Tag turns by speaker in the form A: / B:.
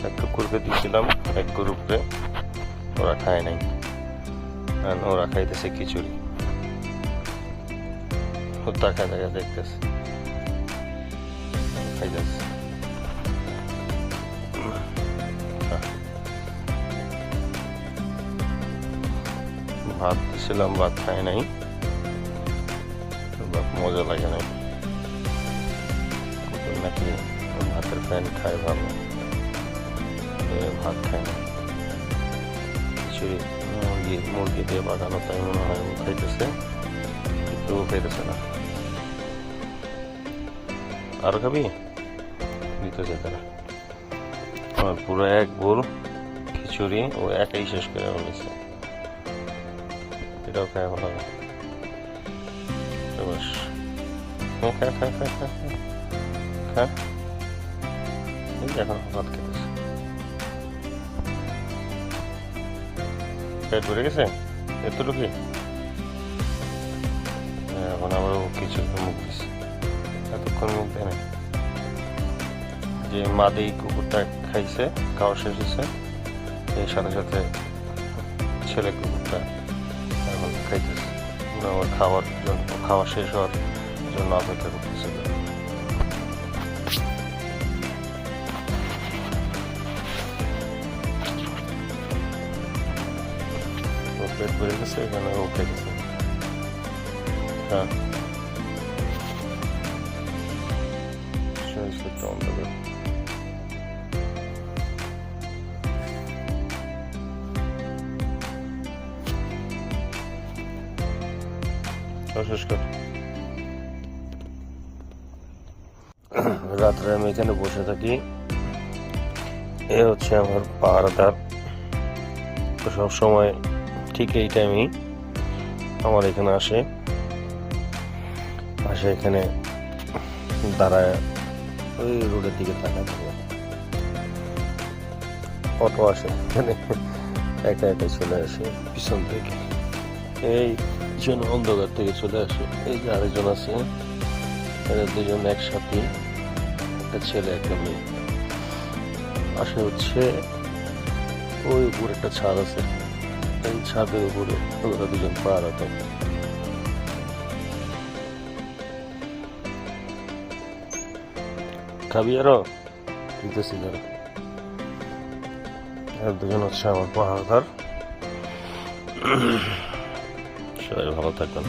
A: এক কুকুরকে দিয়েছিলাম, এক গ্রুপে ওরা খায় নাই, ওরা খাইতেছে খিচুড়ি। তাকা দেখা দেখতেছে খাইতেছে। ভাত দিয়েছিলাম, ভাত খায় নাই, মজা লাগে নাই। কুকুর নাকি ভাতের ফ্যান খায় ভালো, ভাত খায় না। খিচুড়ি মুরগি দিয়ে বানানো, তাই মনে হয় ও খাইতেছে, কিন্তু ও খাইতেছে না। আরো খাবি? দিতে যেতে না, আমার পুরো এক বোল খিচুড়ি ও একাই শেষ করে বলেছে। এটাও খায় ভালো না। খা খা খা খা খা, এখন ভাত খেতেছে। পেট ভরে গেছে এতটুকু, এখন আবার কিছু মুখ দিচ্ছে, এতক্ষণ মুখ দেয় না। যে মাদি কুকুরটা খাইছে, খাওয়া শেষ হয়েছে, এর সাথে সাথে ছেলে কুকুরটা এখন খাইতেছে। আমার খাওয়ার জন্য, খাওয়া শেষ হওয়ার জন্য অপেক্ষা করতেছে। পেট ভরে গেছে, এখানে ও খেতেছে। হ্যাঁ, রাত্রে আমি এখানে বসে থাকি। এ হচ্ছে আমার পাহারাদার। সব সময় ঠিক এই টাইমেই আমার এখানে আসে এখানে দাঁড়ায়, ওই রোডের দিকে তাকায় থাকে। অটো আসে এখানে, একা একা চলে আসে পিছন থেকে, এই পিছন অন্ধকার থেকে চলে আসে। এই যে আরেকজন আছে, এরা দুজন একসাথে, একটা ছেলে একটা মেয়ে আসে। হচ্ছে ওই উপরে একটা ছাদ আছে, এই ছাদের উপরে ওরা দুজন পাহারা দেয়। খাবি আরো? দিতেছি ধরো। দুজন হচ্ছে আমার পাহারাদার। সবাই ভালো থাকবেন।